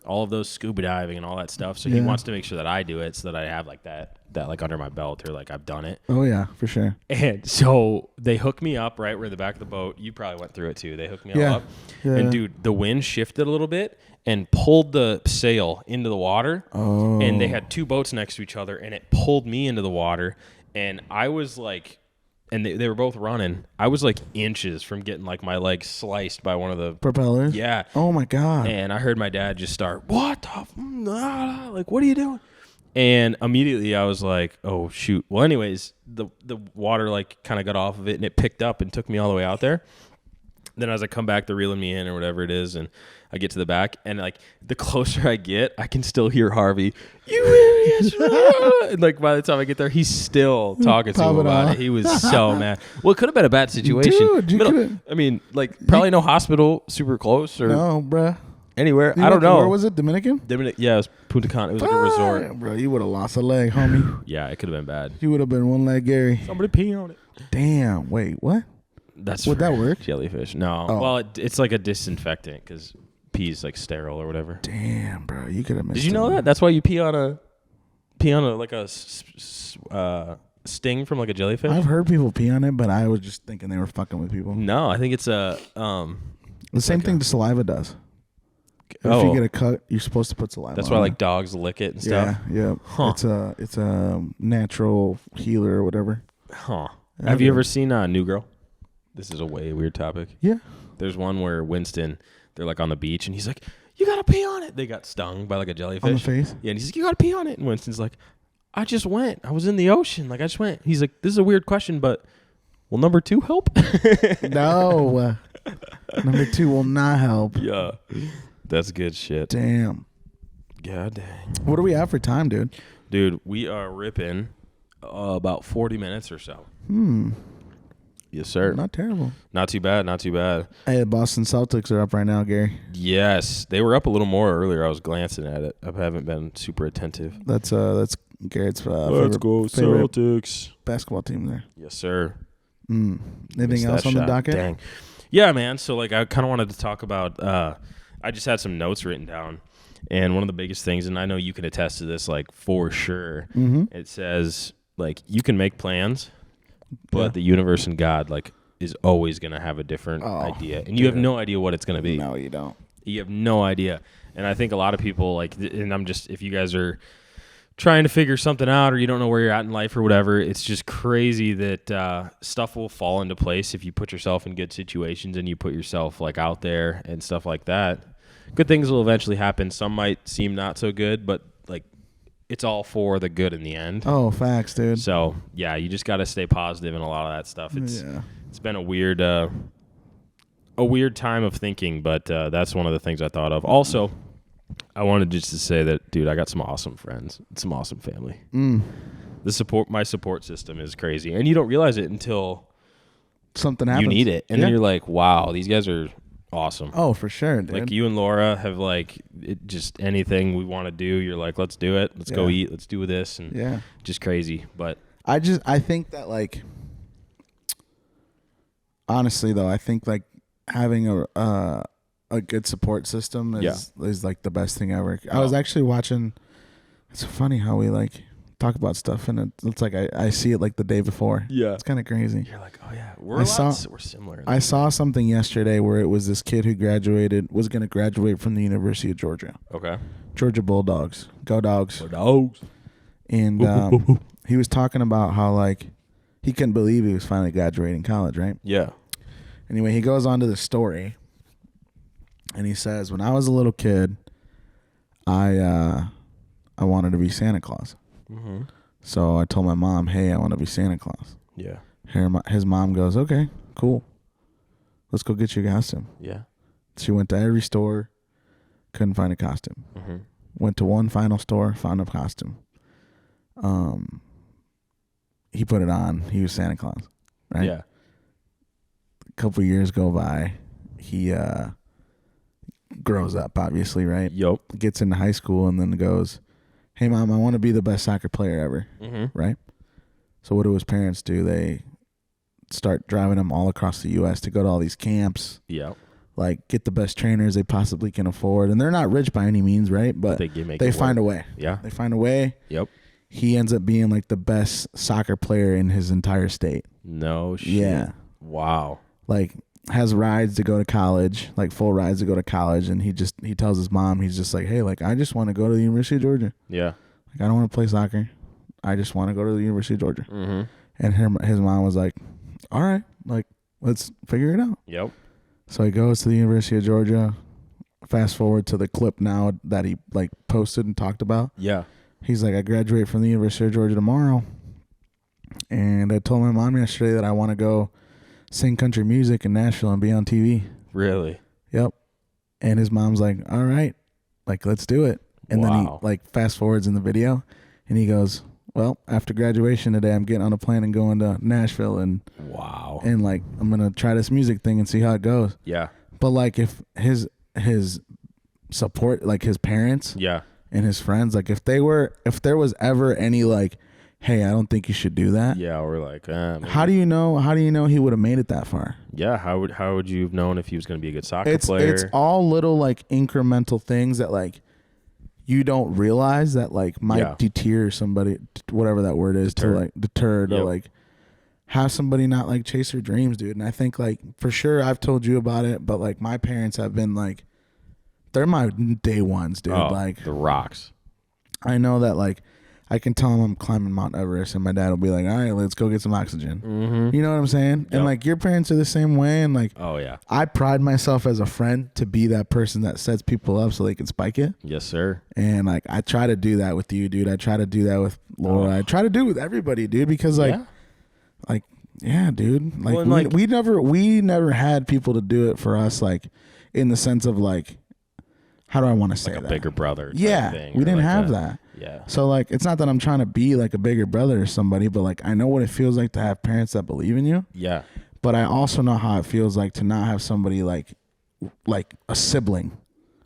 all of those scuba diving and all that stuff. So he Yeah. wants to make sure that I do it so that I have like that like under my belt or like I've done it. Oh yeah, for sure. And so they hooked me up right where the back of the boat. You probably went through it too. They hooked me Yeah. all up. Yeah. And dude, the wind shifted a little bit and pulled the sail into the water. Oh. And they had two boats next to each other and it pulled me into the water. And I was like, and they were both running. I was like inches from getting like my leg sliced by one of the propellers. yeah. Oh my god. And I heard my dad just start, what the like, what are you doing? And immediately I was like, oh shoot. Well, anyways, the water like kind of got off of it and it picked up and took me all the way out there. Then as I come back, they're reeling me in or whatever it is, and I get to the back, and like the closer I get, I can still hear Harvey, you idiots! And like by the time I get there, he's still talking to him Popping about off. it. He was so mad. Well, it could have been a bad situation. Dude, you could've- I mean, like probably no hospital super close or No, bruh. anywhere. You I don't went- know. Where was it? Dominican? Yeah, it was Punta Cana. It was like a resort. Ah, bro, you would have lost a leg, homie. Yeah, it could have been bad. You would have been one leg Gary. Somebody pee on it. Damn. Wait, what? That's Would for that work? Jellyfish. No. Oh. Well, it's like a disinfectant because pee's like sterile or whatever. Damn, bro. You could have missed Did you know it. that? That's why you pee on a like a sting from like a jellyfish. I've heard people pee on it, but I was just thinking they were fucking with people. No, I think it's a The same thing the saliva does. If Oh. you get a cut, you're supposed to put saliva that's on why it. like dogs lick it and stuff. Yeah. Huh. It's a natural healer or whatever. Huh. Yeah, Have you dude. ever seen New Girl? This is a way weird topic. Yeah. There's one where Winston, they're like on the beach and he's like, "You gotta pee on it." They got stung by like a jellyfish. On the face? Yeah, and he's like, "You gotta pee on it." And Winston's like, "I just went. I was in the ocean. Like I just went." He's like, "This is a weird question, but will number 2 help?" No. Number 2 will not help. Yeah, that's good shit. Damn. God dang, What are we at for time, dude? dude, we are ripping about 40 minutes or so. Yes, sir. Not terrible. Not too bad. Not too bad. Hey, the Boston Celtics are up right now, Gary. Yes, they were up a little more earlier. I was glancing at it. I haven't been super attentive. That's Garrett's Let's go favorite Celtics. basketball team there. Yes, sir. Anything Missed else that on the shot. docket? Dang. Yeah, man. So like I kind of wanted to talk about I just had some notes written down. And one of the biggest things, and I know you can attest to this like for sure. It says like you can make plans, but Yeah. the universe and God like is always going to have a different idea. And you have no idea what it's going to be. No, you don't. You have no idea. And I think a lot of people like, and I'm just, if you guys are trying to figure something out or you don't know where you're at in life or whatever, it's just crazy that stuff will fall into place if you put yourself in good situations and you put yourself like out there and stuff like that. Good things will eventually happen. Some might seem not so good, but like it's all for the good in the end. Oh, facts, dude. So yeah, you just got to stay positive in a lot of that stuff. It's been a weird time of thinking, but that's one of the things I thought of. Also, I wanted just to say that, dude, I got some awesome friends, some awesome family. My support system is crazy, and you don't realize it until Something happens. you need it, and Yeah. then you're like, wow, these guys are awesome. Oh, for sure, dude. Like you and Laura have like just anything we want to do, you're like, let's do it, let's go eat, let's do this, and Yeah. just crazy. But I think that like honestly though, I think like having a good support system is like the best thing ever. I was actually watching. It's funny how we like talk about stuff and it's like I see it like the day before. Yeah. It's kind of crazy. you're like, oh yeah, we're similar. in I that. saw something yesterday where it was this kid who was going to graduate from the University of Georgia. Okay. Georgia Bulldogs. Go Dogs. Dogs. And he was talking about how like he couldn't believe he was finally graduating college, right? Yeah. Anyway, he goes on to the story, and he says, when I was a little kid, I wanted to be Santa Claus. Mm-hmm. So I told my mom, hey, I want to be Santa Claus. Yeah. His mom goes, okay, cool. Let's go get you a costume. Yeah. She went to every store, couldn't find a costume. Mm-hmm. Went to one final store, found a costume. He put it on. He was Santa Claus, right? Yeah. A couple years go by. He grows up, obviously, right? Yup. Gets into high school and then goes, hey, Mom, I want to be the best soccer player ever, Mm-hmm. right? So what do his parents do? They start driving him all across the U.S. to go to all these camps, Yep. like get the best trainers they possibly can afford. And they're not rich by any means, right? But they find a way. Yeah. They find a way. Yep. He ends up being like the best soccer player in his entire state. No shit. Yeah. Wow. Like has rides to go to college, like full rides to go to college. And he tells his mom, he's just like, hey, like I just want to go to the University of Georgia. Yeah. Like I don't want to play soccer. I just want to go to the University of Georgia. Mm-hmm. And his mom was like, all right, like let's figure it out. Yep. So he goes to the University of Georgia. Fast forward to the clip now that he like posted and talked about. Yeah. He's like, I graduate from the University of Georgia tomorrow. And I told my mom yesterday that I want to go sing country music in Nashville and be on TV. Really? Yep. And his mom's like, all right, like, let's do it. And then he like fast forwards in the video and he goes, well, after graduation today, I'm getting on a plane and going to Nashville and wow. And like, I'm going to try this music thing and see how it goes. Yeah. But like if his support, like his parents, Yeah. and his friends, like if there was ever any like, hey, I don't think you should do that. Yeah, we're like, how do you know he would have made it that far? Yeah, how would you have known if he was going to be a good soccer player? It's all little like incremental things that like you don't realize that like might deter somebody, whatever that word is, to like deter to like have somebody not like chase their dreams, dude. And I think like for sure I've told you about it, but like my parents have been like, they're my day ones, dude. Like the rocks. I know that like I can tell them I'm climbing Mount Everest and my dad will be like, all right, let's go get some oxygen. Mm-hmm. You know what I'm saying? Yep. And like your parents are the same way. And like, oh yeah, I pride myself as a friend to be that person that sets people up so they can spike it. Yes, sir. And like, I try to do that with you, dude. I try to do that with Laura. I try to do it with everybody, dude, because like, yeah, dude, like, well, we never had people to do it for us. Like in the sense of like, how do I want to say like that? A bigger brother. Yeah, thing, we didn't like have that. Yeah. So like, it's not that I'm trying to be like a bigger brother or somebody, but like I know what it feels like to have parents that believe in you. Yeah. But I also know how it feels like to not have somebody like a sibling.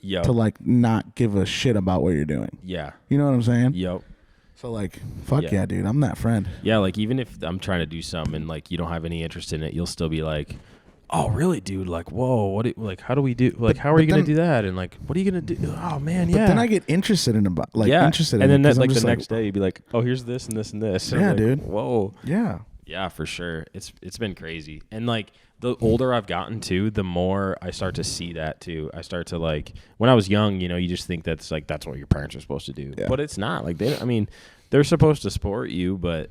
Yep. To like not give a shit about what you're doing. Yeah. You know what I'm saying? Yep. So like, fuck yeah, dude, I'm that friend. Yeah, like even if I'm trying to do something and like you don't have any interest in it, you'll still be like, oh really, dude? Like, whoa, like how do we do? Like, how are you gonna do that? And like, what are you gonna do? Oh man, yeah. But then I get interested in about interested and in then it. Like the next day you'd be like, oh, here's this and this and this. And yeah, like, dude. Whoa. Yeah. Yeah, for sure. It's been crazy. And like the older I've gotten too, the more I start to see that too. I start to like, when I was young, you know, you just think that's what your parents are supposed to do. Yeah. But it's not. Like they're supposed to support you, but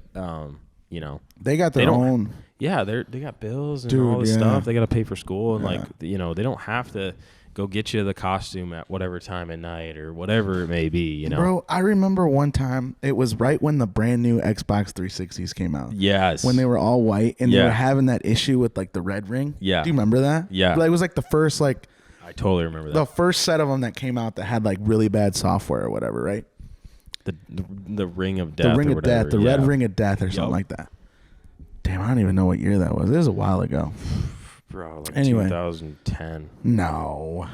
you know, they got their own. Yeah, they got bills and all this stuff. They got to pay for school and like, you know, they don't have to go get you the costume at whatever time at night or whatever it may be, you know. Bro, I remember one time, it was right when the brand new Xbox 360s came out. Yes. When they were all white and they were having that issue with like the red ring. Yeah. Do you remember that? Yeah. Like, it was like the first like. I totally remember that. The first set of them that came out that had like really bad software or whatever, right? The ring of death. The ring or of death. The red ring of death or something Yep. like that. Damn, I don't even know what year that was. It was a while ago. Bro, like anyway. 2010. No.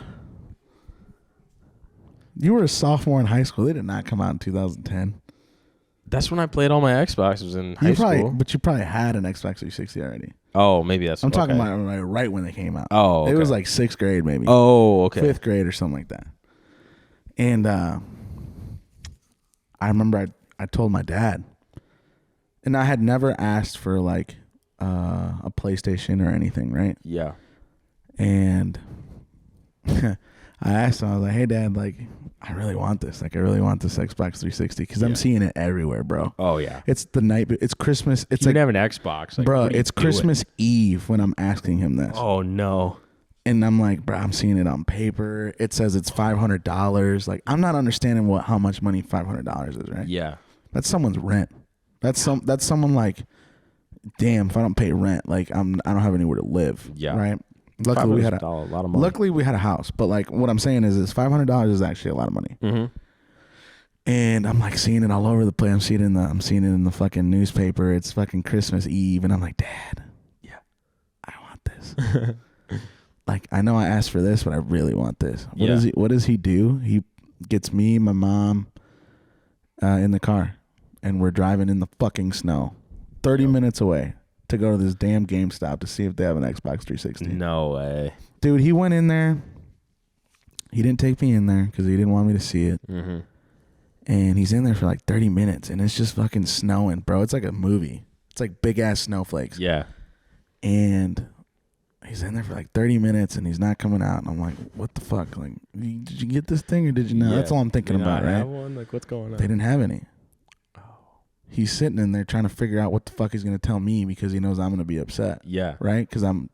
You were a sophomore in high school. They did not come out in 2010. That's when I played all my Xboxes in high school. But you probably had an Xbox 360 already. Oh, maybe that's. I'm talking about like right when they came out. Oh, okay. It was like 6th grade maybe. Oh, okay. 5th grade or something like that. And I remember I told my dad. And I had never asked for like a PlayStation or anything, right? Yeah. And I asked him, I was like, hey, Dad, like, I really want this. Like, I really want this Xbox 360 because I'm seeing it everywhere, bro. Oh yeah. It's the night. It's Christmas. It's You like, have an Xbox, like, bro. what are you It's doing? Christmas Eve when I'm asking him this. Oh no. And I'm like, bro, I'm seeing it on paper. It says it's $500. Like, I'm not understanding how much money $500 is, right? Yeah. That's someone's rent. That's someone like, damn, if I don't pay rent, like I don't have anywhere to live. Yeah. Right. Luckily we had a lot of money. luckily we had a house, but like what I'm saying is $500 is actually a lot of money. Mm-hmm. And I'm like seeing it all over the place. I'm seeing it in the fucking newspaper. It's fucking Christmas Eve, and I'm like, Dad, Yeah. I want this. Like, I know I asked for this, but I really want this. Yeah. What does he do? He gets me, my mom, in the car, and we're driving in the fucking snow, 30 minutes away to go to this damn GameStop to see if they have an Xbox 360. No way. Dude, he went in there. He didn't take me in there because he didn't want me to see it. Mm-hmm. And he's in there for like 30 minutes, and it's just fucking snowing, bro. It's like a movie. It's like big-ass snowflakes. Yeah. And he's in there for like 30 minutes, and he's not coming out. And I'm like, what the fuck? Like, did you get this thing or did you not? Yeah. That's all I'm thinking Did about, not right? have one? Like, what's going on? They didn't have any. He's sitting in there trying to figure out what the fuck he's going to tell me because he knows I'm going to be upset, Yeah. right? Because I'm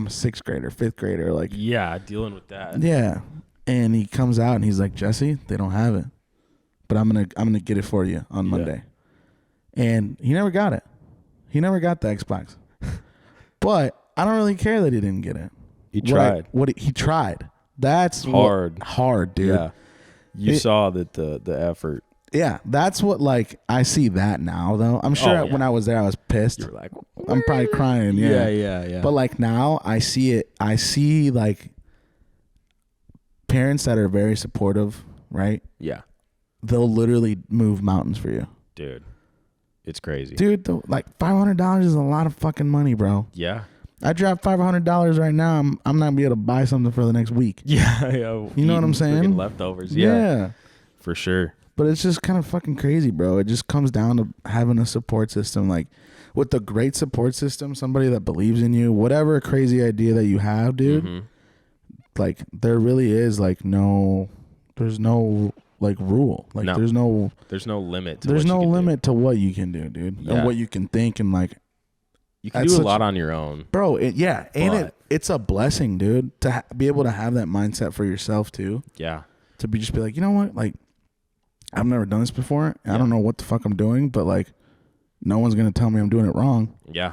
a sixth grader, fifth grader. Like, Yeah, dealing with that. yeah. And he comes out and he's like, Jesse, they don't have it, but I'm gonna get it for you on Monday. And he never got it. He never got the Xbox. But I don't really care that he didn't get it. He tried. He tried. That's Hard. Hard, dude. Yeah. You saw that the effort. Yeah, that's what, like, I see that now, though. I'm sure when I was there, I was pissed. You were like, I'm probably crying, yeah. Yeah. But, like, now I see it. I see, like, parents that are very supportive, right? Yeah. They'll literally move mountains for you. Dude, it's crazy. Dude, like, $500 is a lot of fucking money, bro. Yeah. I drop $500 right now. I'm not going to be able to buy something for the next week. Yeah. You know what I'm saying? Leftovers. Yeah. For sure. But it's just kind of fucking crazy, bro. It just comes down to having a support system. Like, with a great support system, somebody that believes in you, whatever crazy idea that you have, dude, like, there really is, like, there's no, like, rule. Like, No. there's no limit. there's no limit to what you can do, dude. Yeah. And what you can think and, like, You can do a lot on your own. bro, But- it's a blessing, dude, to be able to have that mindset for yourself, too. Yeah. To just be like, you know what? Like, I've never done this before. I don't know what the fuck I'm doing, but, like, no one's going to tell me I'm doing it wrong. Yeah.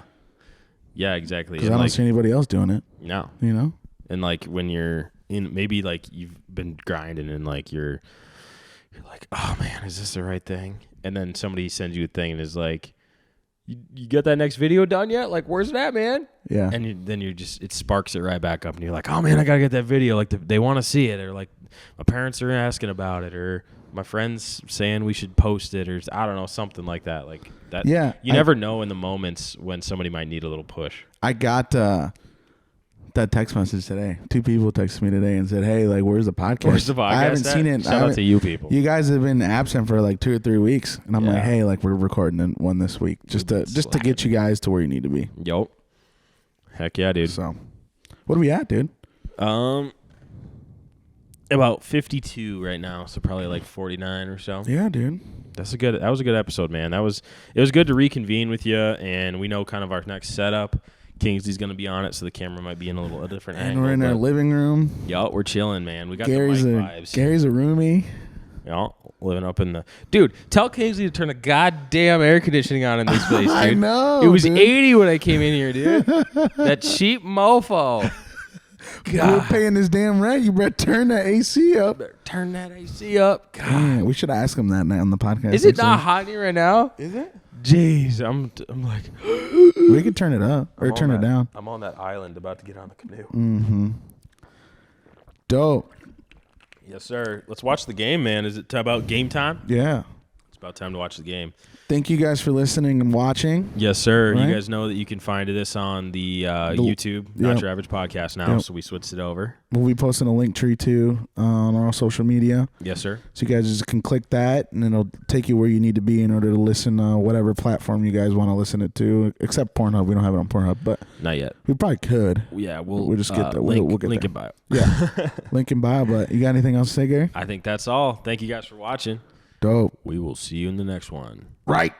Yeah, exactly. Because I don't see anybody else doing it, No. you know? And like when you're in, maybe like you've been grinding and like you're like, oh man, is this the right thing? And then somebody sends you a thing and is like, you got that next video done yet? Like, where's that, man? Yeah. And then it sparks it right back up and you're like, oh man, I gotta get that video. Like they want to see it, or like my parents are asking about it, or my friends saying we should post it, or I don't know, something like that. Like that. Yeah. You never know in the moments when somebody might need a little push. I got that text message today. 2 people texted me today and said, hey, like, where's the podcast? Where's the podcast? I haven't seen it. Shout out to you people. You guys have been absent for like 2 or 3 weeks. And I'm Yeah. like, hey, like, we're recording one this week just to get you guys to where you need to be. Yup. Heck yeah, dude. So, what are we at, dude? About 52 right now, so probably like 49 or so. Yeah, dude. That was a good episode, man. It was good to reconvene with you, and we know kind of our next setup. Kingsley's going to be on it, so the camera might be in a different And angle. we're in our living room. Yup, we're chilling, man. We got Gary's the mic vibes. Gary's a roomie. Yup, living up in the... Dude, tell Kingsley to turn the goddamn air conditioning on in this place, dude. I know, It was dude. 80 when I came in here, dude. That cheap mofo. We're paying this damn rent. You better turn that AC up. Better turn that AC up. God. Man, we should ask him that night on the podcast. Is it actually. not hot in here right now? Is it? Jeez, I'm like... We could turn it up or turn it down. I'm on that island about to get on the canoe. Mm-hmm. Dope. Yes, sir. Let's watch the game, man. Is it about game time? Yeah. Let's about time to watch the game. Thank you guys for listening and watching. Yes, sir. Right? You guys know that you can find this on the YouTube, Not Your Average Podcast now, so we switched it over. We'll be posting a link tree too on our social media. Yes, sir. So you guys just can click that, and it'll take you where you need to be in order to listen whatever platform you guys want to listen it to, except Pornhub. We don't have it on Pornhub, but not yet. We probably could. Yeah, we'll just get that. We'll get link in bio. Yeah, link in bio. But you got anything else to say, Gary? I think that's all. Thank you guys for watching. Dope. We will see you in the next one. Right.